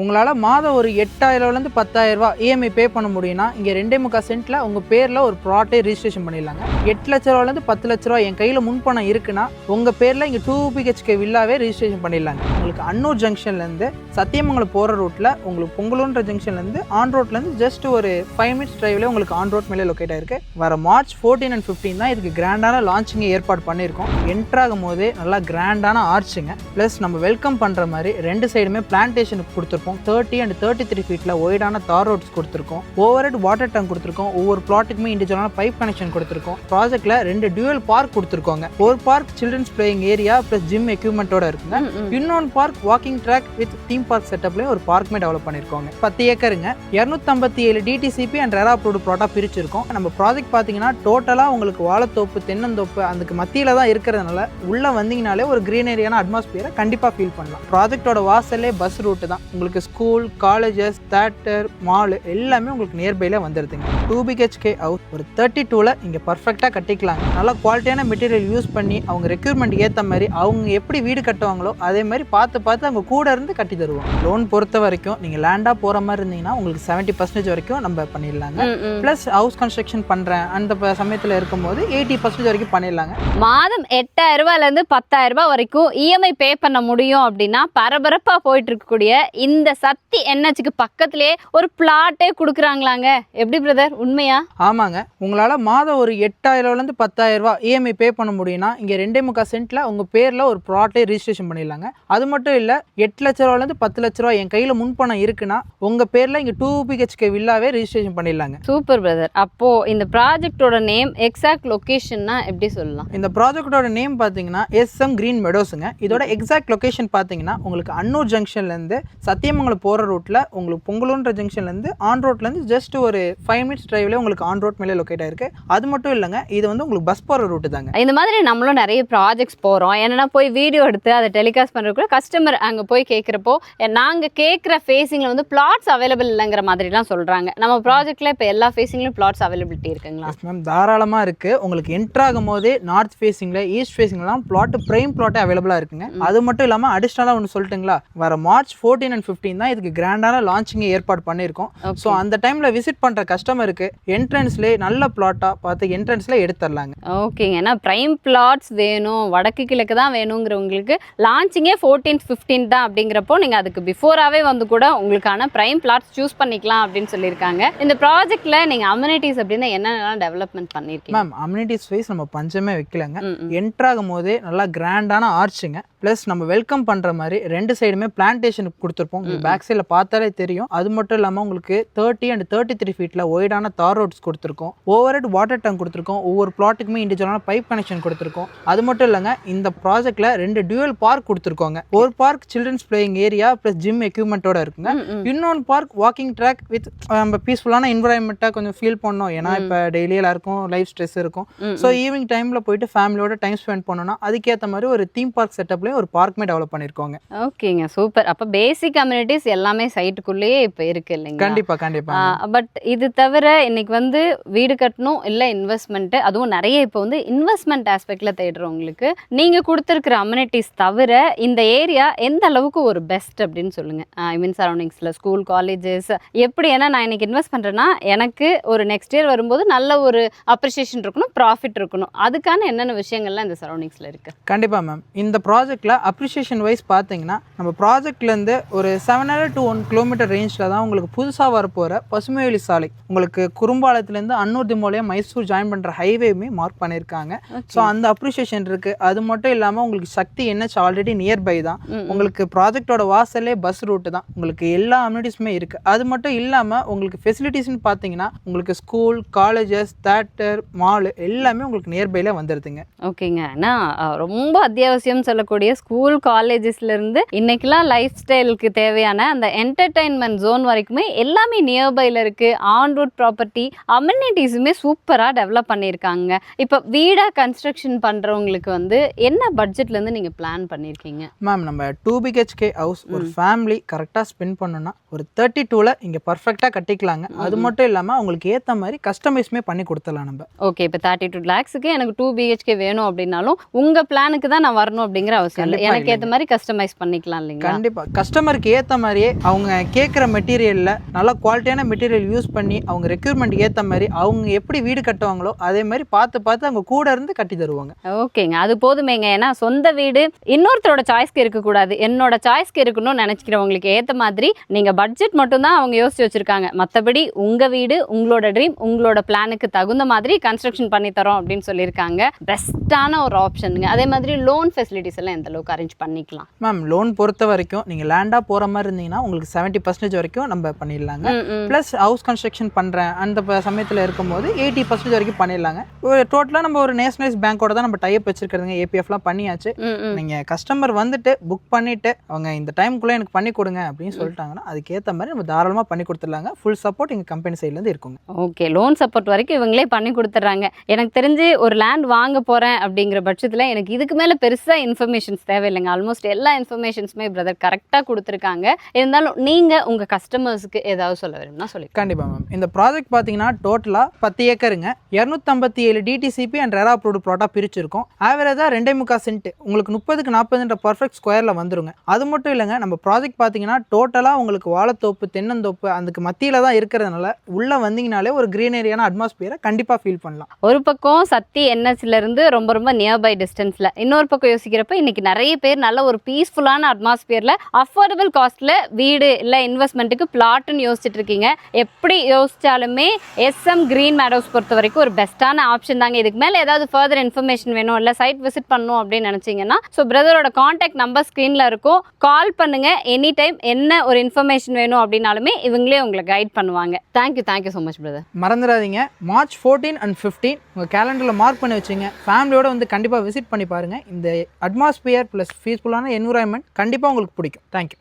உங்களால் மாதம் ஒரு 8,000லேருந்து 10,000 இஎம்ஐ பே பண்ண முடியும்னா இங்கே 2.25 சென்ட்டில் உங்கள் பேரில் ஒரு ப்ளாட்டே ரிஜிஸ்ட்ரேஷன் பண்ணிடலாங்க. 8 லட்ச ரூபாலேருந்து 10 லட்ச ரூபா என் கையில் முன்பணம் இருக்குன்னா உங்கள் பேரில் இங்கே 2 BHK வில்லாவே ரிஜிஸ்ட்ரேஷன் பண்ணிடலாங்க. உங்களுக்கு அன்னூர் ஜங்ஷன்லேருந்து சத்தியமங்கலம் போகிற ரூட்டில் உங்களுக்கு பொங்கலூன்ற ஜங்ஷன்லேருந்து ஆன் ரோட்லேருந்து ஜஸ்ட் ஒரு 5 மினிட்ஸ் டிரைவ்லேயே உங்களுக்கு ஆன் ரோட் மேலே லொக்கேட் ஆயிருக்கு. வர மார்ச் 14 and 15 தான் இதுக்கு கிராண்டான லான்ச்சிங் ஏற்பாடு பண்ணியிருக்கோம். என்ட்ராகும் போதே நல்லா கிராண்டான ஆர்ச்சுங்க. ப்ளஸ் நம்ம வெல்கம் பண்ணுற மாதிரி 2 சைடுமே பிளான்டேஷனுக்கு கொடுத்துருப்போம். 30 and 33 ஃபீட்டில் ஒய்டான தார் ரோட்ஸ் கொடுத்துருக்கோம். ஓவர் ஹெட் வாட்டர் டேங்க் கொடுத்துருக்கோம். ஒவ்வொரு பிளாட்டுக்குமே இண்டிவிஜுவலான பைப் கனெக்ஷன் கொடுத்துருக்கோம். ப்ராஜெக்ட்ல 2 டியூவல் பார்க் கொடுத்துருக்கோங்க. ஒரு park children's playing area plus gym எக்யூப்மெண்ட்டோட இருக்குங்க. இன்னொன்று park walking track with theme park செட்டப்லேயும் ஒரு பார்க்குமே டெவலப் பண்ணியிருக்கோங்க. 10 ஏக்கருங்க. 257 டிடிசிபி அண்ட் ரெரா அப்ரூவ்டு ப்ளாட்டாக பிரிச்சிருக்கோம். நம்ம ப்ராஜெக்ட் பார்த்தீங்கன்னா டோட்டலாக உங்களுக்கு வாழைத்தோப்பு தென்னந்தோப்பு அதுக்கு மத்தியில் தான் இருக்கிறதுனால உள்ளே வந்தீங்கனாலே ஒரு கிரீனரியான அட்மாஸ்பியரை கண்டிப்பாக ஃபீல் பண்ணலாம். ப்ராஜெக்டோட வாசல்லே பஸ் ரூட்டு தான். உங்களுக்கு ஸ்கூல், காலேஜஸ், தியேட்டர், மால் எல்லாமே உங்களுக்கு நியர்பைல வந்துடுதுங்க. 2 BHK ஹவுஸ் ஒரு 32ல் இங்கே பர்ஃபெக்டாக கட்டிக்கலாங்க. நல்லா குவாலிட்டியான மெட்டீரியல் யூஸ் பண்ணி அவங்க ரெக்யூர்மெண்ட் ஏற்ற மாதிரி அவங்க எப்படி வீடு கட்டுவாங்களோ அதே மாதிரி பார்த்து அவங்க கூட இருந்து கட்டி தருவாங்க. லோன் பொறுத்த வரைக்கும் நீங்கள் லேண்டாக போகிற மாதிரி இருந்தீங்கன்னா உங்களுக்கு 70% வரைக்கும் நம்ம பண்ணிடலாங்க. ப்ளஸ் ஹவுஸ் கன்ஸ்ட்ரக்ஷன் பண்ணுறேன் அந்த சமயத்தில் இருக்கும்போது 80% வரைக்கும் பண்ணிடலாங்க. மாதம் 8,000 ரூபாயிலேருந்து 10,000 ரூபாய் வரைக்கும் இஎம்ஐ பே பண்ண முடியும் அப்படின்னா பரபரப்பாக போயிட்டு இருக்கக்கூடிய இந்த சக்தி என்ஹெச்க்கு பக்கத்திலே ஒரு பிளாட்டே கொடுக்குறாங்களாங்க. எப்படி பிரதர், உண்மையா? ஆமாங்க. உங்களால் மாதம் ஒரு 8,000லேருந்து 10,000 இஎம்ஐ பே பண்ண முடியும்னா இங்கே 2.25 சென்ட்டில் உங்கள் பேரில் ஒரு ப்ளாட்டே ரிஜிஸ்ட்ரேஷன் பண்ணிடலாங்க. அது மட்டும் இல்லை 8 லட்ச ரூபாலேருந்து 10 லட்ச ரூபா என் கையில் முன்பணம் இருக்குன்னா உங்கள் பேரில் இங்கே 2 BHK வில்லாவே ரிஜிஸ்ட்ரேஷன் பண்ணிடலாங்க. Super brother. அப்போ இந்த ப்ராஜெக்டோட நேம் எக்ஸாக்ட் லொகேஷன்னா எப்படி சொல்லலாம்? இந்த ப்ராஜெக்டோட நேம் பார்த்தீங்கன்னா SM கிரீன் மெடோஸுங்க. இதோட எக்ஸாக்ட் லொகேஷன் பார்த்தீங்கன்னா உங்களுக்கு அன்னூர் ஜங்ஷன்லேருந்து சத்தியமங்கலம் போகிற ரூட்டில் உங்களுக்கு பொங்கலூன்ற ஜங்ஷன்லேருந்து ஆன் ரோட்லேருந்து ஜஸ்ட் ஒரு 5 மினிட்ஸ் டிரைவ்லேயே உங்களுக்கு ஆன் ரோட் மேலே லொக்கேட் ஆயிருக்கு. அது மட்டும் இல்லைங்க, இது வந்து உங்களுக்கு பஸ் போகிற ரூட்டு தாங்க. இந்த மாதிரி நம்மளும் நிறைய ப்ராஜெக்ட்ஸ் போகிறோம். என்னென்னா போய் வீடியோ எடுத்து அதை டெலிகாஸ்ட் பண்ணுறதுக்குள்ள கஸ்டமர் அங்கே போய் கேட்குறப்போ நாங்கள் கேட்குற ஃபேஸிங்கில் வந்து பிளாட்ஸ் அவைலபிள் இல்லைங்கிற மாதிரிலாம் சொல்கிறாங்க. நம்ம ப்ராஜெக்டில் இப்போ எல்லா ஃபேஸிங்லையும் பிளாட்ஸ் அவைலபிலிட்டி இருக்குங்களா? மேம் தாராளமாக இருக்குது. உங்களுக்கு என்ட்ராகும் போதே நார்த் ஃபேஸிங்கில் ஈஸ்ட் ஃபேஸிங்லாம் பிளாட்டு ப்ரைம் பிளாட்டே அவைலபிளாக இருக்குங்க. அது மட்டும் இல்லாமல் அடிஷ்னலாக ஒன்று சொல்லிட்டுங்களா, வர மார்ச் 14 and 15 தான் இதுக்கு கிராண்டான லான்ச்சிங் ஏற்பாடு பண்ணியிருக்கோம். ஸோ அந்த டைமில் விசிட் பண்ணுற கஸ்டமருக்கு என்ட்ரன்ஸ்லேயே நல்ல பிளாட்டாக பார்த்து என்ட்ரன்ஸில் எடுத்துடலாங்க. ஓகேங்க. ஏன்னா ப்ரைம் பிளாட்ஸ் வேணும், வடக்கு கிழக்கு தான் வேணுங்கிறவங்களுக்கு லான்ச்சிங்கே 14th 15th தான் அப்படிங்கிறப்போ நீங்கள் அதுக்கு பிஃபோராகவே வந்து கூட உங்களுக்கான ப்ரைம் பிளாட்ஸ் சூஸ் பண்ணிக்கலாம் அப்படின்னு சொல்லியிருக்காங்க. இந்த ப்ராஜெக்டில் நீங்கள் அம்யூனிட்டிஸ் அப்படின்னா என்னென்னலாம் டெவலப்மெண்ட் பண்ணியிருக்கீங்க? மேம் அம்யூனிட்டிஸ் வைஸ் நம்ம பஞ்சமே வைக்கலங்க. என்ட்ராகும் போதே நல்லா கிராண்டான ஆர்ச்சுங்க. ப்ளஸ் நம்ம வெல்கம் பண்ணுற மாதிரி 2 சைடுமே பிளான்டேஷனுக்கு கொடுத்துருப்போம். உங்களுக்கு பேக் சைடில் பார்த்தாலே தெரியும். அது மட்டும் இல்லாமல் உங்களுக்கு 30 and 33 ஃபீட்டில் ஒய்டான தார் ரோட்ஸ் கொடுத்துருக்கோம். ஓவர் ஹெட் வாட்டர் டேங்க் கொடுத்துருக்கோம். ஒவ்வொரு பிளாட்டுக்குமே இண்டிவிஜுவலான பைப் கனெக்ஷன் கொடுத்துருக்கோம். அது மட்டும் இல்லைங்க, இந்த ப்ராஜெக்டில் 2 டியூவல் பார்க் கொடுத்துருக்கோங்க. ஒரு park children's playing area plus gym எக்யூப்மெண்ட்டோட இருக்குங்க. இன்னொன்று பார்க் வாக்கிங் ட்ராக் வித் நம்ம பீஸ்ஃபுல்லான என்வரான்மெண்ட்டாக கொஞ்சம் ஃபீல் பண்ணோம். ஏன்னா இப்போ டெய்லி எல்லாருக்கும் லைஃப் ஸ்ட்ரெஸ் இருக்கும். ஸோ ஈவினிங் டைமில் போயிட்டு ஃபேமிலியோட டைம் ஸ்பெண்ட் பண்ணோம்னா அதுக்கேற்ற மாதிரி ஒரு தீம் பார்க் செட்டப்லேயும் ஒரு பார்க்குமே டெவலப் பண்ணியிருக்கோங்க. ஓகேங்க, சூப்பர். அப்போ பேசிக் கம்யூனிட்டிஸ் எல்லாமே சைட்டுக்குள்ளேயே இப்போ இருக்கு இல்லைங்க? கண்டிப்பாக. பட் இது தவிர இன்னைக்கு வந்து வீடு கட்டணும் இல்லை இன்வெஸ்ட்மெண்ட்டு, அதுவும் நிறைய இப்போ வந்து இன்வெஸ்ட்மெண்ட் ஆஸ்பெக்டில் தேடுறவங்களுக்கு நீங்கள் கொடுத்துருக்குற அம்யூனிட்டிஸ் தவிர இந்த ஏரியா எந்த அளவுக்கு ஒரு பெஸ்ட் அப்படின்னு சொல்லுங்கள். ஐ மீன் சரௌண்டிங்ஸில் ஸ்கூல், காலேஜஸ் எப்படி? ஏன்னா நான் இன்னைக்கு இன்வெஸ்ட் பண்ணுறேன்னா எனக்கு ஒரு நெக்ஸ்ட் இயர் வரும்போது நல்ல ஒரு அப்ரிஷியேஷன் இருக்கணும், ப்ராஃபிட் இருக்கணும். அதுக்கான என்னென்ன விஷயங்கள்லாம் இந்த சரௌண்டிங்ஸில் இருக்குது? கண்டிப்பாக மேம். இந்த ப்ராஜெக்டில் அப்ரிஷியேஷன் வைஸ் பார்த்தீங்கன்னா நம்ம ப்ராஜெக்ட்லேருந்து ஒரு 700 to 1 கிலோமீட்டர் ரேஞ்சில் தான் உங்களுக்கு புதுசாக வரப்போகிற பசுமைவெளி சாலை, உங்களுக்கு குறும்பாலத்துலேருந்து அன்னூர் திமோலையும் மைசூர் ஜாயின் பண்ணுற ஹைவேமே மார்க் பண்ணியிருக்காங்க. ஸோ அந்த அப்ரிஷியேஷன் இருக்குது. அது மட்டும் இல்லாமல் உங்களுக்கு சக்தி NH ஆல்ரெடி நியர்பை தான். உங்களுக்கு ப்ராஜெக்டோட வாசல்லே பஸ் ரூட்டு தான். உங்களுக்கு எல்லா அம்யூனிட்டிஸுமே இருக்குது. அது மட்டும் இல்லாமல் உங்களுக்கு ஃபெசிலிட்டிஸ்னு பார்த்தீங்கன்னா உங்களுக்கு ஸ்கூல், காலேஜஸ், தியேட்டர், மால் எல்லாமே உங்களுக்கு நியர்பையில் வந்துடுதுங்க. ஓகேங்க. ஆனால் ரொம்ப அத்தியாவசியம் சொல்லக்கூடிய ஸ்கூல், காலேஜஸ்லேருந்து இன்னைக்கெல்லாம் லைஃப் ஸ்டைலுக்கு தேவையான அந்த என்டர்டைன்மெண்ட் ஜோன் வரைக்குமே எல்லாமே நியர்பையில் இருக்குது. ஆன் ரோட் ப்ராப்பர்ட்டி அம்யூனிட்டிஸுமே சூப்பராக டெவலப் பண்ணியிருக்காங்க. இப்போ வீடாக கன்ஸ்ட்ரக்ஷன் பண்ணுறவங்களுக்கு வந்து என்ன பட்ஜெட்லேருந்து நீங்கள் பிளான் பண்ணியிருக்கீங்க? மேம் நம்ம 2 BHK ஹவுஸ் ஒரு ஃபேமிலி கரெக்டாக ஸ்பெண்ட் பண்ணணும்னா ஒரு 32ல் இங்கே பர்ஃபெக்டாக கட்டிக்கலாங்க. அது மட்டும் இல்லாமல் அவங்களுக்கு ஏற்ற மாதிரி கஸ்டமைஸ்மே பண்ணி கொடுத்துடலாம் நம்ம. ஓகே, இப்போ 32 lakhsக்கு எனக்கு 2 BHK வேணும் அப்படின்னாலும் உங்கள் பிளானுக்கு தான் நான் வரணும் அப்படிங்கிற அவசியம் எனக்கு ஏற்ற மாதிரி கஸ்டமைஸ் பண்ணிக்கலாம் இல்லைங்களா? கண்டிப்பா கஸ்டமருக்கு ஏற்ற மாதிரியே அவங்க கேட்குற மெட்டீரியல்ல நல்ல குவாலிட்டியான மெட்டீரியல் யூஸ் பண்ணி அவங்க ரெக்யூர்மெண்ட் ஏற்ற மாதிரி அவங்க எப்படி வீடு கட்டுவாங்களோ அதே மாதிரி பார்த்து அவங்க கூட இருந்து கட்டி தருவாங்க. ஓகேங்க, அது போதுமேங்க. ஏன்னா சொந்த வீடு இன்னொருத்தரோட சாய்ஸ்க்கு இருக்கக்கூடாது, என்னோட சாய்ஸ்க்கு இருக்கணும்னு நினைக்கிறவங்களுக்கு ஏற்ற மாதிரி நீங்க பட்ஜெட் மட்டும் தான் அவங்க யோசிச்சு வச்சிருக்காங்க. மற்றபடி உங்க வீடு உங்களோட ட்ரீம் உங்களோட பிளானுக்கு தகுந்த மாதிரி கன்ஸ்ட்ரக்ஷன் பண்ணி தரோம் அப்படின்னு சொல்லியிருக்காங்க. பெஸ்ட்டான ஒரு ஆப்ஷனுங்க. அதே மாதிரி லோன் ஃபெசிலிட்டிஸ் எல்லாம் எந்த அளவுக்கு அரேஞ்ச் பண்ணிக்கலாம்? மேம் லோன் பொறுத்த வரைக்கும் நீங்கள் லேண்டாக போகிற மாதிரி இருந்தீங்கன்னா உங்களுக்கு 70% வரைக்கும் நம்ம பண்ணிடலாங்க. ப்ளஸ் ஹவுஸ் கன்ஸ்ட்ரக்ஷன் பண்ணுறேன் அந்த சமயத்தில் இருக்கும்போது 80% வரைக்கும் பண்ணிடலாங்க. டோட்டலாக நம்ம ஒரு நேஷனலைஸ் பேங்கோட தான் நம்ம டைப் வச்சிருக்கிறதுங்க. ஏபிஎஃப்லாம் பண்ணியாச்சு. நீங்கள் கஸ்டமர் வந்துட்டு புக் பண்ணிட்டு அவங்க இந்த டைமுக்குள்ளே எனக்கு பண்ணி கொடுங்க அப்படின்னு சொல்லிட்டாங்கன்னா அதுக்கேற்ற மாதிரி நம்ம தாராளமாக பண்ணி கொடுத்துடலாங்க. ஃபுல் சப்போர்ட் எங்கள் கம்பெனி சைட்லேருந்து இருக்குங்க. ஓகே, லோன் சப்போர்ட் வரைக்கும் இவங்களே பண்ணி கொடுத்துட்றாங்க. எனக்கு தெரிஞ்சு ஒரு லேண்ட் வாங்க போகிறேன் அப்படிங்கிற பட்சத்தில் எனக்கு இதுக்கு மேலே பெருசாக இன்ஃபர்மேஷன்ஸ் தேவையில்லைங்க. ஆல்மோஸ்ட் எல்லா இன்ஃபர்மேஷன்ஸுமே பிரதர் கரெக்டாக கொடுத்துருக்காங்க. இருந்தாலும் நீங்கள் உங்கள் கஸ்டமர்ஸுக்கு ஏதாவது சொல்ல வேணும்னா சொல்லி. கண்டிப்பாக மேம். இந்த ப்ராஜெக்ட் பார்த்தீங்கன்னா டோட்டலாக 10 ஏக்கருங்க, 257 டிடிசிபி அண்ட் ரெரா அப்ரூவ்டு ப்ளாட்டாக பிரிச்சிருக்கோம். ஆவரேஜாக 2.25 சென்ட் உங்களுக்கு 30க்கு 40 பர்ஃபெக்ட் ஸ்கொயரில் வந்துருங்க. அது மட்டும் இல்லைங்க, நம்ம ப்ராஜெக்ட் பார்த்தீங்கன்னா டோட்டலாக உங்களுக்கு வாழைத்தோப்பு தென்னந்தோப்பு அதுக்கு மத்தியில் தான் இருக்கிறதுனால உள்ளே வந்தீங்கனாலே ஒரு க்ரீனரியான அட்மாஸ்பியரை கண்டிப்பாக ஃபீல் பண்ணலாம். ஒரு பக்கம் சத்தி என்ஹெச்ல இருந்து ரொம்ப ரொம்ப நியர்பை டிஸ்டன்ஸ்ல, இன்னொரு பக்கம் யோசிக்கிறப்ப இன்னைக்கு நிறைய பேர் நல்ல ஒரு பீஸ்ஃபுல்லான அட்மாஸ்பியர்ல அஃபோர்டபுள் காஸ்ட்ல வீடு இல்ல இன்வெஸ்ட்மெண்ட்டுக்கு பிளாட்னு யோசிச்சுட்டு இருக்கீங்க. எப்படி யோசிச்சாலுமே SM கிரீன் மேடோஸ் பொறுத்த வரைக்கும் ஒரு பெஸ்ட்டான ஆப்ஷன் தாங்க. இதுக்கு மேல ஏதாவது ஃபர்தர் இன்ஃபர்மேஷன் வேணும் இல்ல சைட் விசிட் பண்ணணும் அப்படின்னு நினைச்சீங்கன்னா பிரதரோட கான்டாக்ட் நம்பர் ஸ்கிரீன்ல இருக்கும், கால் பண்ணுங்க. எனி டைம் என்ன ஒரு இன்ஃபர்மேஷன் வேணும் அப்படின்னாலுமே இவங்களே உங்களை கைட் பண்ணுவாங்க. Thank you so much brother. மறந்துடாதீங்க, March 14 and 15 உங்கள் கேலண்டரில் மார்க் பண்ணி வச்சுங்க. ஃபேமிலியோட வந்து கண்டிப்பாக விசிட் பண்ணி பாருங்கள். இந்த அட்மாஸ்பியர் ப்ளஸ் பீஸ்ஃபுல்லான என்விரான்மெண்ட் கண்டிப்பாக உங்களுக்கு பிடிக்கும். தேங்க்யூ.